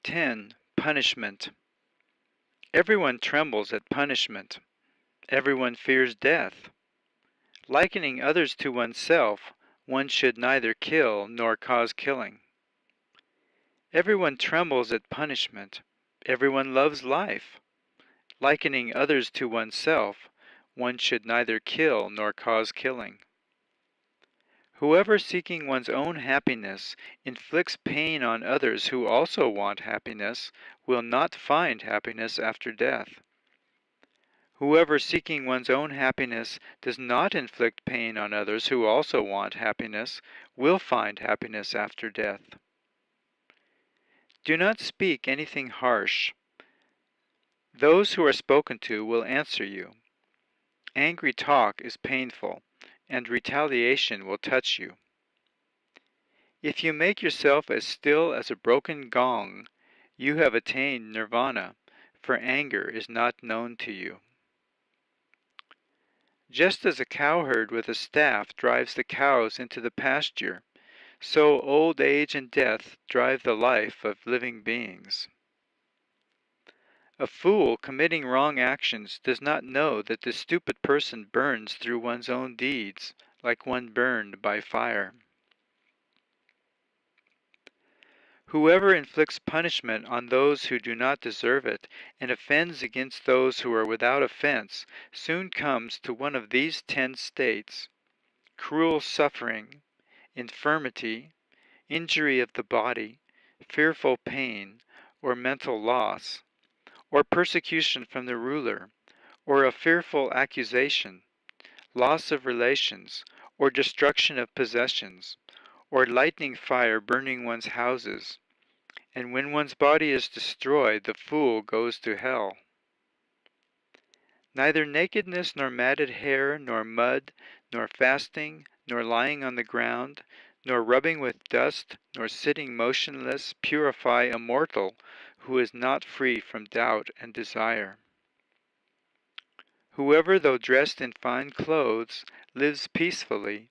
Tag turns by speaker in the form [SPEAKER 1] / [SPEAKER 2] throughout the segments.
[SPEAKER 1] 10. Punishment. Everyone trembles at punishment. Everyone fears death. Likening others to oneself, one should neither kill nor cause killing. Everyone trembles at punishment. Everyone loves life. Likening others to oneself, one should neither kill nor cause killing. Whoever seeking one's own happiness inflicts pain on others who also want happiness will not find happiness after death. Whoever seeking one's own happiness does not inflict pain on others who also want happiness will find happiness after death. Do not speak anything harsh. Those who are spoken to will answer you. Angry talk is painful, and retaliation will touch you. If you make yourself as still as a broken gong, you have attained nirvana, for anger is not known to you. Just as a cowherd with a staff drives the cows into the pasture, so old age and death drive the life of living beings. A fool committing wrong actions does not know that the stupid person burns through one's own deeds, like one burned by fire. Whoever inflicts punishment on those who do not deserve it, and offends against those who are without offense, soon comes to one of these 10 states: cruel suffering, infirmity, injury of the body, fearful pain, or mental loss, or persecution from the ruler, or a fearful accusation, loss of relations, or destruction of possessions, or lightning fire burning one's houses. And when one's body is destroyed, the fool goes to hell. Neither nakedness, nor matted hair, nor mud, nor fasting, nor lying on the ground, nor rubbing with dust, nor sitting motionless purify a mortal who is not free from doubt and desire. Whoever, though dressed in fine clothes, lives peacefully,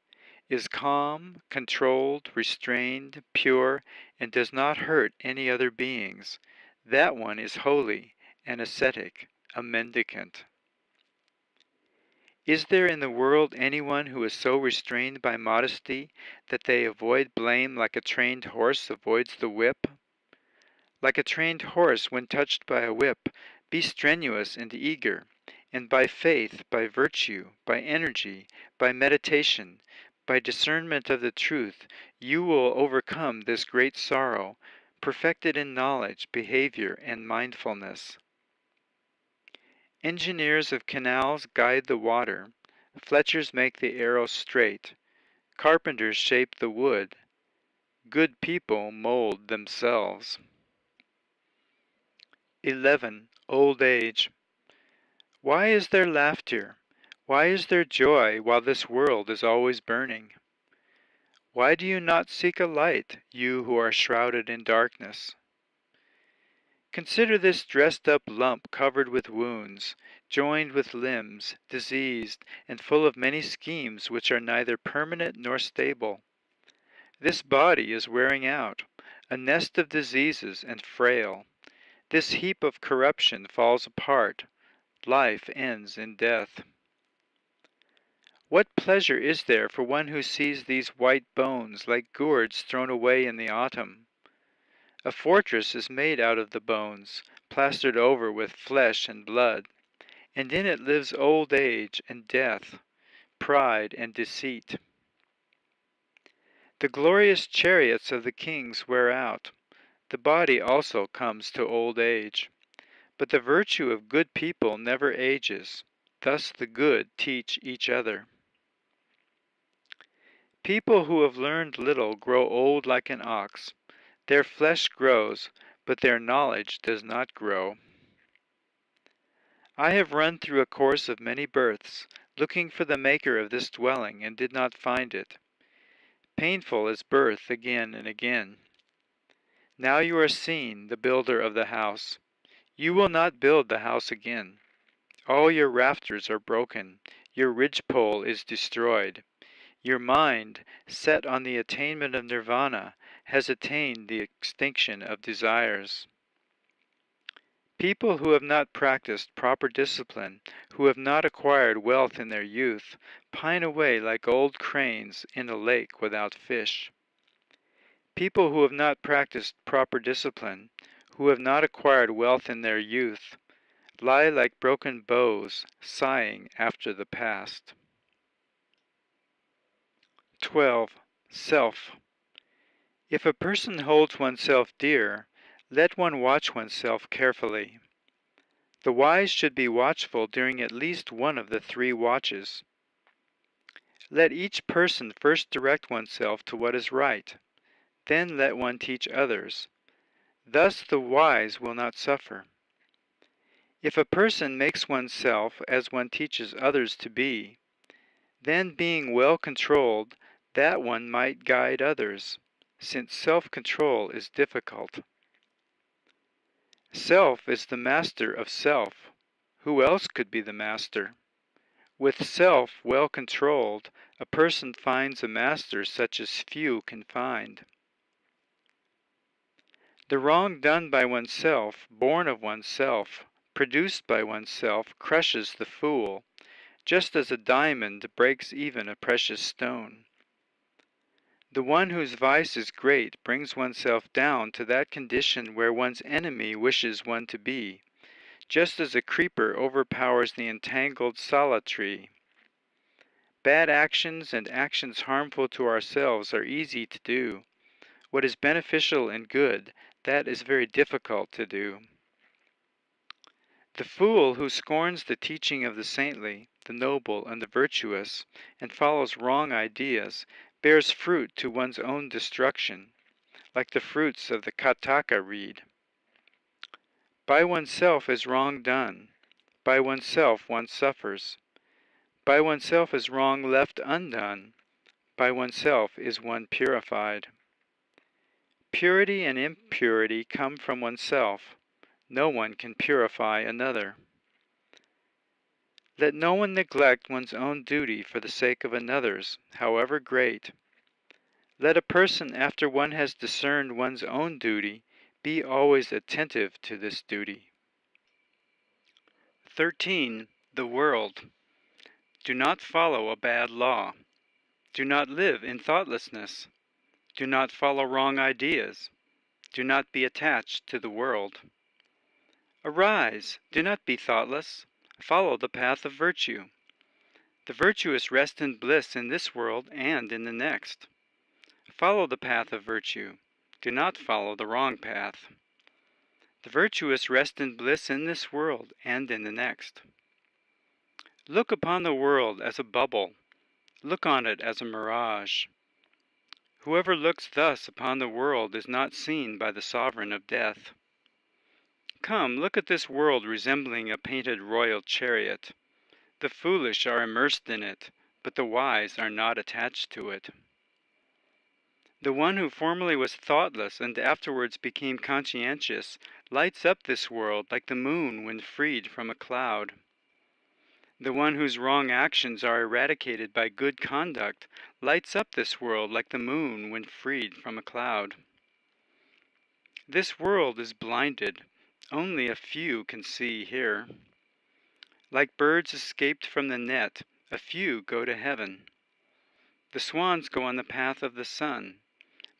[SPEAKER 1] is calm, controlled, restrained, pure, and does not hurt any other beings, that one is holy, an ascetic, a mendicant. Is there in the world anyone who is so restrained by modesty that they avoid blame like a trained horse avoids the whip? Like a trained horse when touched by a whip, be strenuous and eager, and by faith, by virtue, by energy, by meditation, by discernment of the truth, you will overcome this great sorrow, perfected in knowledge, behavior, and mindfulness. Engineers of canals guide the water, fletchers make the arrow straight, carpenters shape the wood, good people mold themselves. 11. Old age. Why is there laughter? Why is there joy while this world is always burning? Why do you not seek a light, you who are shrouded in darkness? Consider this dressed-up lump covered with wounds, joined with limbs, diseased, and full of many schemes which are neither permanent nor stable. This body is wearing out, a nest of diseases and frail. This heap of corruption falls apart. Life ends in death. What pleasure is there for one who sees these white bones like gourds thrown away in the autumn? A fortress is made out of the bones, plastered over with flesh and blood, and in it lives old age and death, pride and deceit. The glorious chariots of the kings wear out. The body also comes to old age. But the virtue of good people never ages. Thus the good teach each other. People who have learned little grow old like an ox. Their flesh grows, but their knowledge does not grow. I have run through a course of many births, looking for the maker of this dwelling, and did not find it. Painful is birth again and again. Now you are seen, the builder of the house. You will not build the house again. All your rafters are broken. Your ridgepole is destroyed. Your mind, set on the attainment of nirvana, has attained the extinction of desires. People who have not practiced proper discipline, who have not acquired wealth in their youth, pine away like old cranes in a lake without fish. People who have not practiced proper discipline, who have not acquired wealth in their youth, lie like broken bows, sighing after the past. 12. Self. If a person holds oneself dear, let one watch oneself carefully. The wise should be watchful during at least one of the 3 watches. Let each person first direct oneself to what is right, then let one teach others. Thus the wise will not suffer. If a person makes oneself as one teaches others to be, then being well controlled, that one might guide others, since self-control is difficult. Self is the master of self. Who else could be the master? With self well controlled, a person finds a master such as few can find. The wrong done by oneself, born of oneself, produced by oneself, crushes the fool, just as a diamond breaks even a precious stone. The one whose vice is great brings oneself down to that condition where one's enemy wishes one to be, just as a creeper overpowers the entangled sala tree. Bad actions and actions harmful to ourselves are easy to do. What is beneficial and good, that is very difficult to do. The fool who scorns the teaching of the saintly, the noble, and the virtuous, and follows wrong ideas, bears fruit to one's own destruction, like the fruits of the Kataka reed. By oneself is wrong done. By oneself one suffers. By oneself is wrong left undone. By oneself is one purified. Purity and impurity come from oneself. No one can purify another. Let no one neglect one's own duty for the sake of another's, however great. Let a person, after one has discerned one's own duty, be always attentive to this duty. 13. The world. Do not follow a bad law. Do not live in thoughtlessness. Do not follow wrong ideas. Do not be attached to the world. Arise, do not be thoughtless. Follow the path of virtue. The virtuous rest in bliss in this world and in the next. Follow the path of virtue. Do not follow the wrong path. The virtuous rest in bliss in this world and in the next. Look upon the world as a bubble. Look on it as a mirage. Whoever looks thus upon the world is not seen by the sovereign of death. Come, look at this world resembling a painted royal chariot. The foolish are immersed in it, but the wise are not attached to it. The one who formerly was thoughtless and afterwards became conscientious lights up this world like the moon when freed from a cloud. The one whose wrong actions are eradicated by good conduct lights up this world like the moon when freed from a cloud. This world is blinded. Only a few can see here. Like birds escaped from the net, a few go to heaven. The swans go on the path of the sun.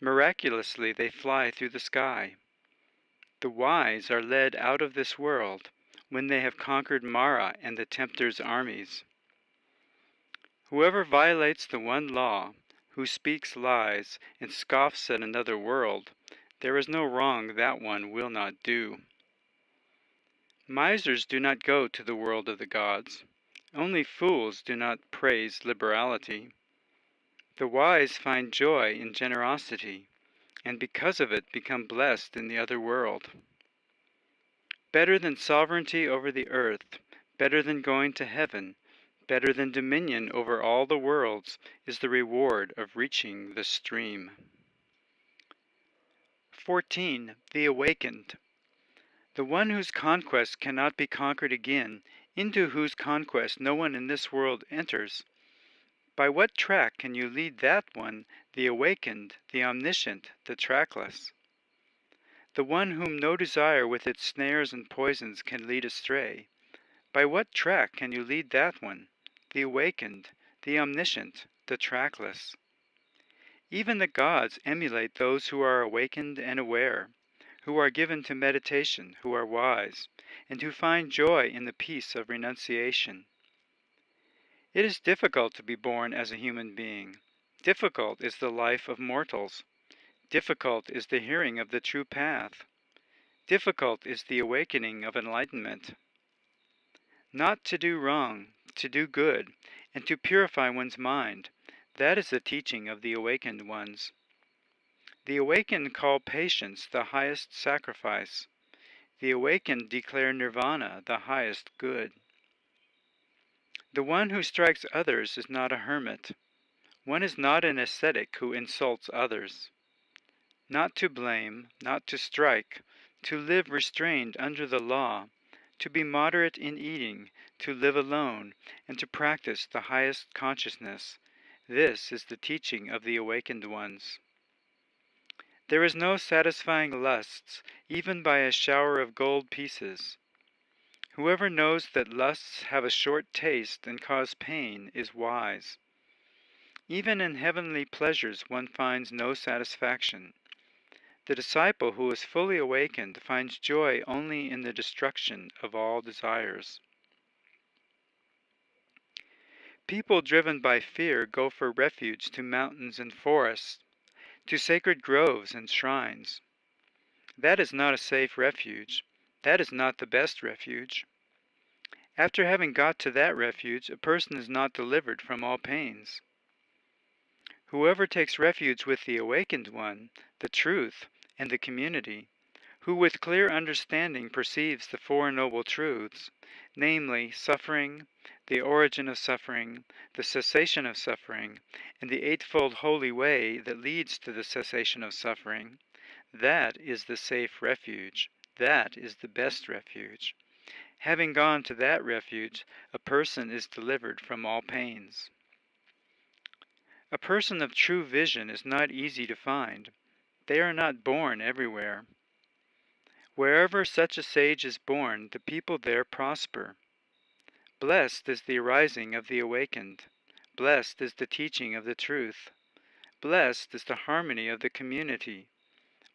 [SPEAKER 1] Miraculously they fly through the sky. The wise are led out of this world when they have conquered Mara and the tempter's armies. Whoever violates the one law, who speaks lies and scoffs at another world, there is no wrong that one will not do. Misers do not go to the world of the gods. Only fools do not praise liberality. The wise find joy in generosity, and because of it become blessed in the other world. Better than sovereignty over the earth, better than going to heaven, better than dominion over all the worlds, is the reward of reaching the stream. 14. The awakened. The one whose conquest cannot be conquered again, into whose conquest no one in this world enters. By what track can you lead that one, the awakened, the omniscient, the trackless? The one whom no desire with its snares and poisons can lead astray. By what track can you lead that one, the awakened, the omniscient, the trackless? Even the gods emulate those who are awakened and aware, who are given to meditation, who are wise, and who find joy in the peace of renunciation. It is difficult to be born as a human being. Difficult is the life of mortals. Difficult is the hearing of the true path. Difficult is the awakening of enlightenment. Not to do wrong, to do good, and to purify one's mind, that is the teaching of the awakened ones. The awakened call patience the highest sacrifice. The awakened declare nirvana the highest good. The one who strikes others is not a hermit. One is not an ascetic who insults others. Not to blame, not to strike, to live restrained under the law, to be moderate in eating, to live alone, and to practice the highest consciousness. This is the teaching of the awakened ones. There is no satisfying lusts, even by a shower of gold pieces. Whoever knows that lusts have a short taste and cause pain is wise. Even in heavenly pleasures one finds no satisfaction. The disciple who is fully awakened finds joy only in the destruction of all desires. People driven by fear go for refuge to mountains and forests, to sacred groves and shrines. That is not a safe refuge. That is not the best refuge. After having got to that refuge, a person is not delivered from all pains. Whoever takes refuge with the awakened one, the truth, and the community, who with clear understanding perceives the Four Noble Truths, namely suffering, the origin of suffering, the cessation of suffering, and the Eightfold Holy Way that leads to the cessation of suffering, that is the safe refuge, that is the best refuge. Having gone to that refuge, a person is delivered from all pains. A person of true vision is not easy to find. They are not born everywhere. Wherever such a sage is born, the people there prosper. Blessed is the arising of the awakened. Blessed is the teaching of the truth. Blessed is the harmony of the community.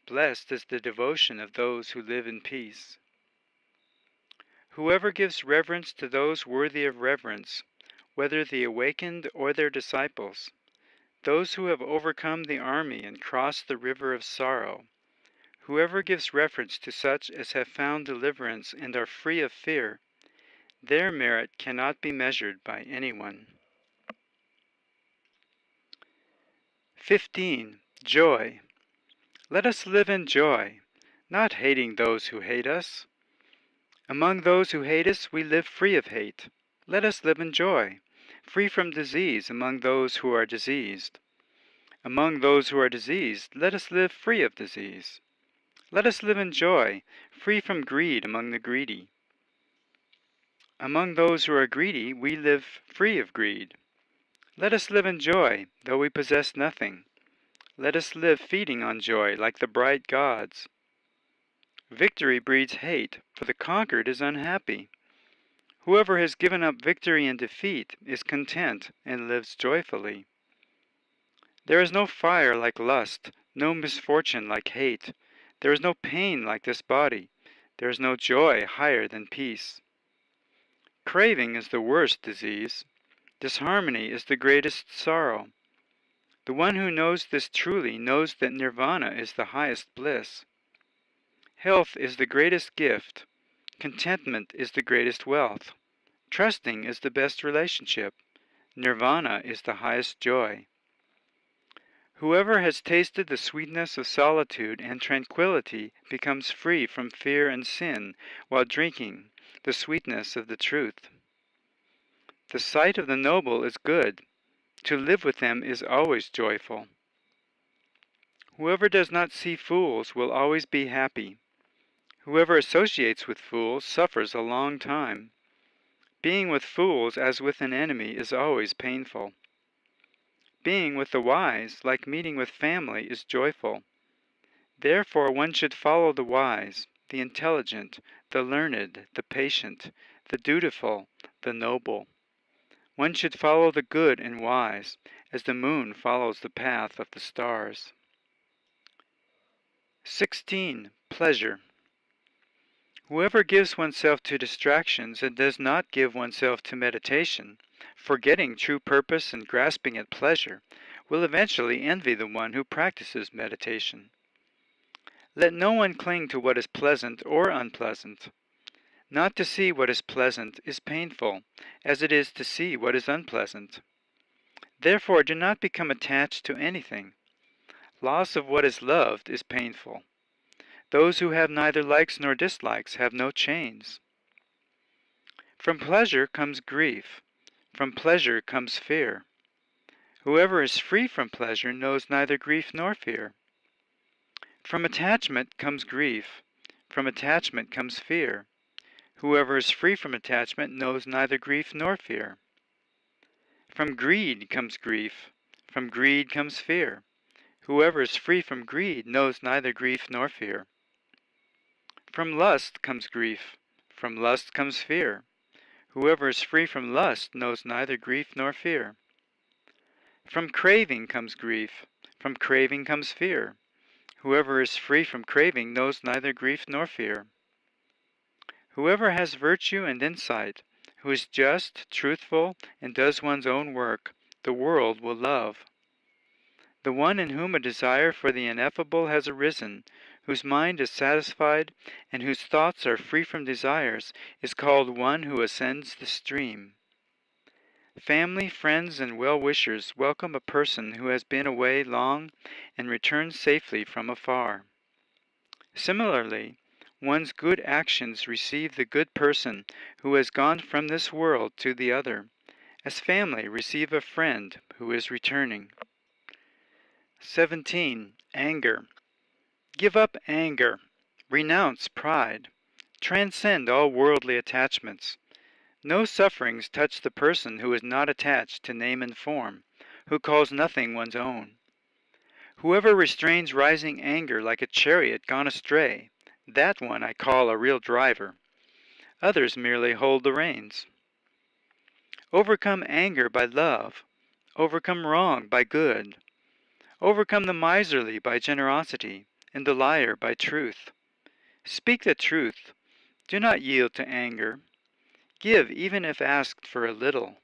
[SPEAKER 1] Blessed is the devotion of those who live in peace. Whoever gives reverence to those worthy of reverence, whether the awakened or their disciples, those who have overcome the army and crossed the river of sorrow, whoever gives reference to such as have found deliverance and are free of fear, their merit cannot be measured by anyone. 15. Joy. Let us live in joy, not hating those who hate us. Among those who hate us, we live free of hate. Let us live in joy, free from disease among those who are diseased. Among those who are diseased, let us live free of disease. Let us live in joy, free from greed among the greedy. Among those who are greedy, we live free of greed. Let us live in joy, though we possess nothing. Let us live feeding on joy like the bright gods. Victory breeds hate, for the conquered is unhappy. Whoever has given up victory and defeat is content and lives joyfully. There is no fire like lust, no misfortune like hate. There is no pain like this body. There is no joy higher than peace. Craving is the worst disease. Disharmony is the greatest sorrow. The one who knows this truly knows that nirvana is the highest bliss. Health is the greatest gift. Contentment is the greatest wealth. Trusting is the best relationship. Nirvana is the highest joy. Whoever has tasted the sweetness of solitude and tranquility becomes free from fear and sin while drinking, the sweetness of the truth. The sight of the noble is good. To live with them is always joyful. Whoever does not see fools will always be happy. Whoever associates with fools suffers a long time. Being with fools as with an enemy is always painful. Being with the wise, like meeting with family, is joyful. Therefore one should follow the wise, the intelligent, the learned, the patient, the dutiful, the noble. One should follow the good and wise, as the moon follows the path of the stars. 16. Pleasure. Whoever gives oneself to distractions and does not give oneself to meditation, forgetting true purpose and grasping at pleasure, will eventually envy the one who practices meditation. Let no one cling to what is pleasant or unpleasant. Not to see what is pleasant is painful, as it is to see what is unpleasant. Therefore do not become attached to anything. Loss of what is loved is painful. Those who have neither likes nor dislikes have no chains. From pleasure comes grief. From pleasure comes fear. Whoever is free from pleasure knows neither grief nor fear. From attachment comes grief. From attachment comes fear. Whoever is free from attachment knows neither grief nor fear. From greed comes grief. From greed comes fear. Whoever is free from greed knows neither grief nor fear. From lust comes grief. From lust comes fear. Whoever is free from lust knows neither grief nor fear. From craving comes grief. From craving comes fear. Whoever is free from craving knows neither grief nor fear. Whoever has virtue and insight, who is just, truthful, and does one's own work, the world will love. The one in whom a desire for the ineffable has arisen, whose mind is satisfied, and whose thoughts are free from desires, is called one who ascends the stream. Family, friends, and well-wishers welcome a person who has been away long and returns safely from afar. Similarly, one's good actions receive the good person who has gone from this world to the other, as family receive a friend who is returning. 17. Anger. Give up anger. Renounce pride. Transcend all worldly attachments. No sufferings touch the person who is not attached to name and form, who calls nothing one's own. Whoever restrains rising anger like a chariot gone astray, that one I call a real driver. Others merely hold the reins. Overcome anger by love. Overcome wrong by good. Overcome the miserly by generosity, and the liar by truth. Speak the truth. Do not yield to anger. Give even if asked for a little.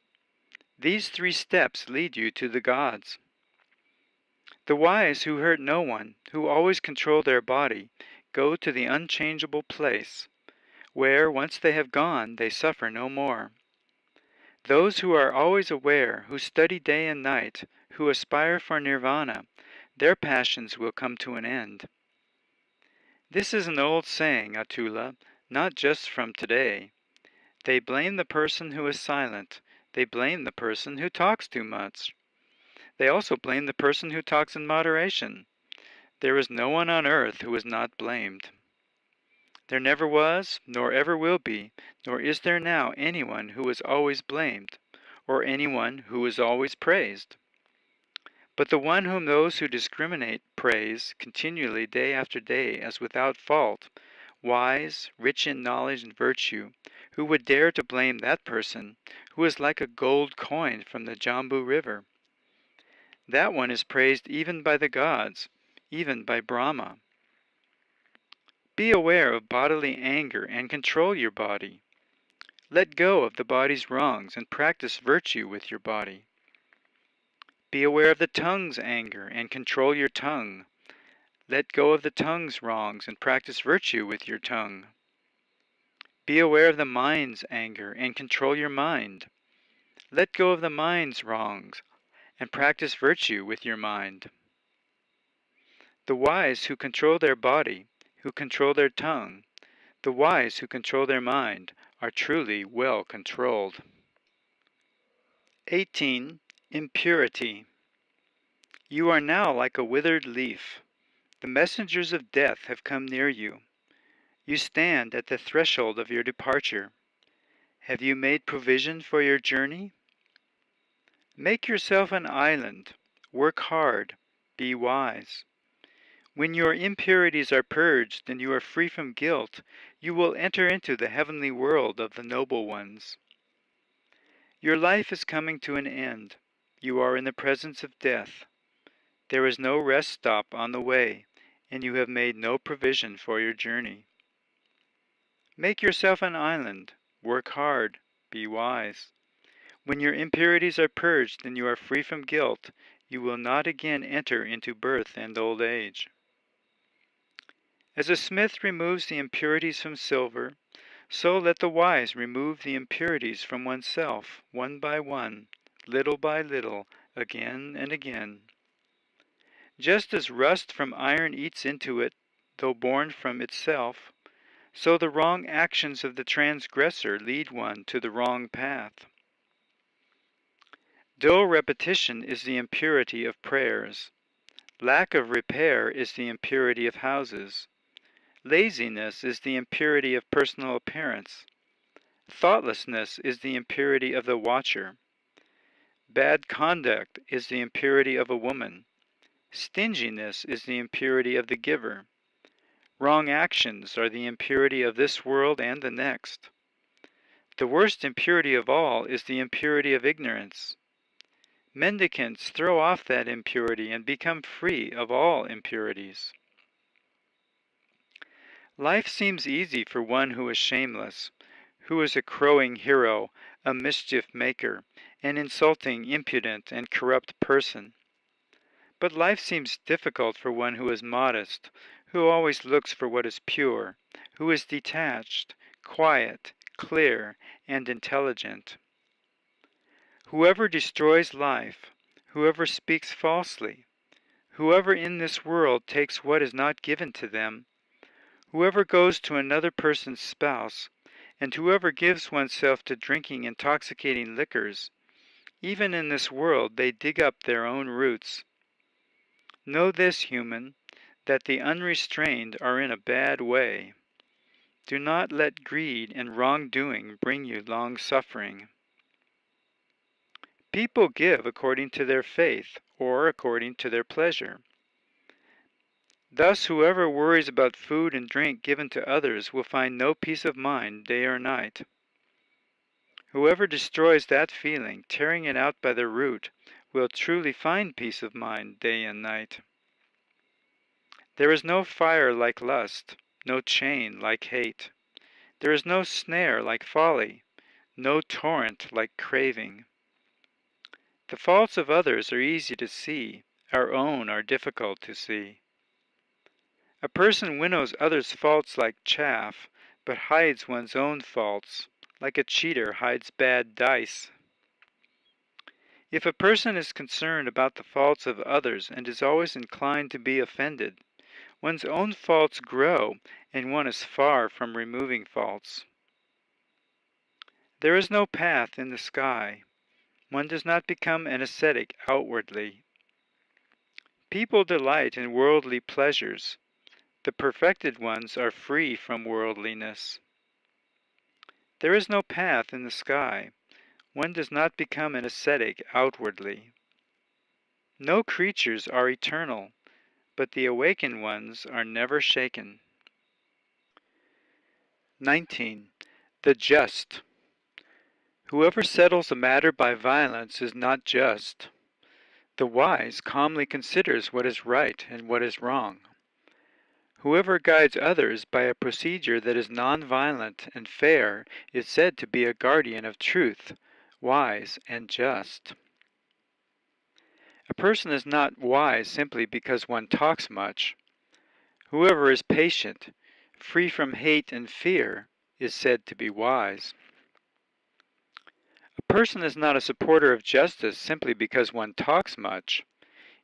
[SPEAKER 1] These 3 steps lead you to the gods. The wise who hurt no one, who always control their body, go to the unchangeable place, where, once they have gone, they suffer no more. Those who are always aware, who study day and night, who aspire for nirvana, their passions will come to an end. This is an old saying, Atula, not just from today. They blame the person who is silent. They blame the person who talks too much. They also blame the person who talks in moderation. There is no one on earth who is not blamed. There never was, nor ever will be, nor is there now anyone who is always blamed, or anyone who is always praised. But the one whom those who discriminate praise continually day after day as without fault, wise, rich in knowledge and virtue, who would dare to blame that person who is like a gold coin from the Jambu River? That one is praised even by the gods, even by Brahma. Be aware of bodily anger and control your body. Let go of the body's wrongs and practice virtue with your body. Be aware of the tongue's anger and control your tongue. Let go of the tongue's wrongs and practice virtue with your tongue. Be aware of the mind's anger and control your mind. Let go of the mind's wrongs and practice virtue with your mind. The wise who control their body, who control their tongue, the wise who control their mind, are truly well controlled. 18. Impurity. You are now like a withered leaf. The messengers of death have come near you. You stand at the threshold of your departure. Have you made provision for your journey? Make yourself an island. Work hard. Be wise. When your impurities are purged and you are free from guilt, you will enter into the heavenly world of the noble ones. Your life is coming to an end. You are in the presence of death. There is no rest stop on the way, and you have made no provision for your journey. Make yourself an island. Work hard. Be wise. When your impurities are purged and you are free from guilt, you will not again enter into birth and old age. As a smith removes the impurities from silver, so let the wise remove the impurities from oneself, one by one, little by little, again and again. Just as rust from iron eats into it, though born from itself, so the wrong actions of the transgressor lead one to the wrong path. Dull repetition is the impurity of prayers. Lack of repair is the impurity of houses. Laziness is the impurity of personal appearance. Thoughtlessness is the impurity of the watcher. Bad conduct is the impurity of a woman. Stinginess is the impurity of the giver. Wrong actions are the impurity of this world and the next. The worst impurity of all is the impurity of ignorance. Mendicants throw off that impurity and become free of all impurities. Life seems easy for one who is shameless, who is a crowing hero, a mischief maker, an insulting, impudent, and corrupt person. But life seems difficult for one who is modest, who always looks for what is pure, who is detached, quiet, clear, and intelligent. Whoever destroys life, whoever speaks falsely, whoever in this world takes what is not given to them, whoever goes to another person's spouse, and whoever gives oneself to drinking intoxicating liquors, even in this world they dig up their own roots. Know this, human, that the unrestrained are in a bad way. Do not let greed and wrongdoing bring you long suffering. People give according to their faith, or according to their pleasure. Thus whoever worries about food and drink given to others will find no peace of mind day or night. Whoever destroys that feeling, tearing it out by the root, will truly find peace of mind day and night. There is no fire like lust, no chain like hate. There is no snare like folly, no torrent like craving. The faults of others are easy to see, our own are difficult to see. A person winnows others' faults like chaff, but hides one's own faults, like a cheater hides bad dice. If a person is concerned about the faults of others and is always inclined to be offended, one's own faults grow, and one is far from removing faults. There is no path in the sky. One does not become an ascetic outwardly. People delight in worldly pleasures. The perfected ones are free from worldliness. There is no path in the sky. One does not become an ascetic outwardly. No creatures are eternal, but the awakened ones are never shaken. 19. The just. Whoever settles a matter by violence is not just. The wise calmly considers what is right and what is wrong. Whoever guides others by a procedure that is non-violent and fair is said to be a guardian of truth, wise and just. A person is not wise simply because one talks much. Whoever is patient, free from hate and fear, is said to be wise. A person is not a supporter of justice simply because one talks much.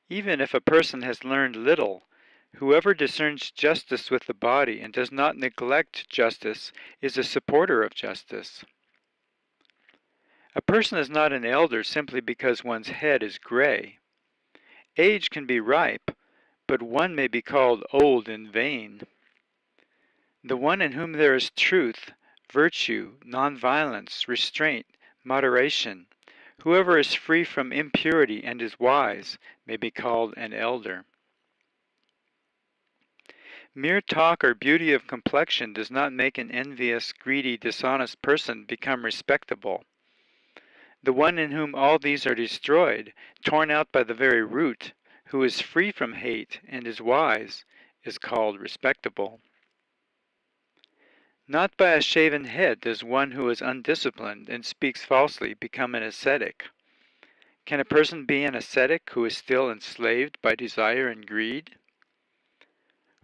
[SPEAKER 1] Even if a person has learned little, Whoever discerns justice with the body and does not neglect justice is a supporter of justice. A person is not an elder simply because one's head is gray. Age can be ripe, but one may be called old in vain. The one in whom there is truth, virtue, nonviolence, restraint, moderation, whoever is free from impurity and is wise, may be called an elder. Mere talk or beauty of complexion does not make an envious, greedy, dishonest person become respectable. The one in whom all these are destroyed, torn out by the very root, who is free from hate and is wise, is called respectable. Not by a shaven head does one who is undisciplined and speaks falsely become an ascetic. Can a person be an ascetic who is still enslaved by desire and greed?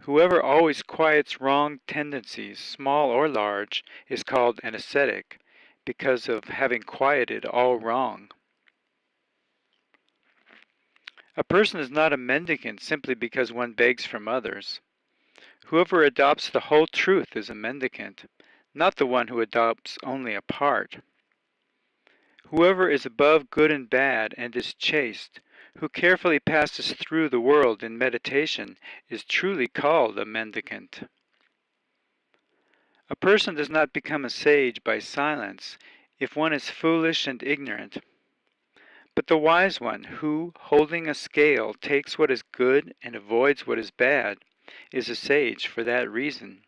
[SPEAKER 1] Whoever always quiets wrong tendencies, small or large, is called an ascetic, because of having quieted all wrong. A person is not a mendicant simply because one begs from others. Whoever adopts the whole truth is a mendicant, not the one who adopts only a part. Whoever is above good and bad and is chaste, who carefully passes through the world in meditation, is truly called a mendicant. A person does not become a sage by silence if one is foolish and ignorant. But the wise one, who, holding a scale, takes what is good and avoids what is bad, is a sage for that reason.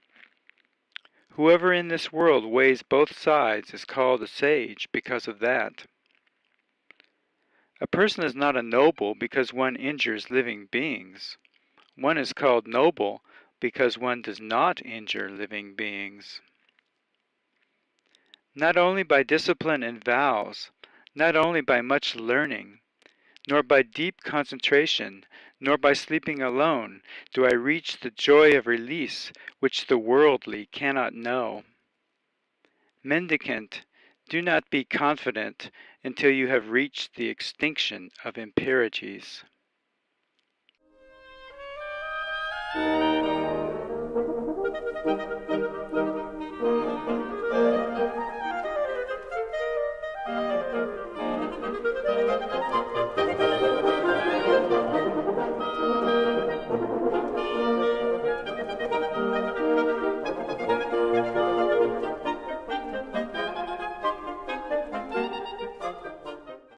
[SPEAKER 1] Whoever in this world weighs both sides is called a sage because of that. A person is not a noble because one injures living beings. One is called noble because one does not injure living beings. Not only by discipline and vows, not only by much learning, nor by deep concentration, nor by sleeping alone, do I reach the joy of release which the worldly cannot know. Mendicant, do not be confident until you have reached the extinction of impurities.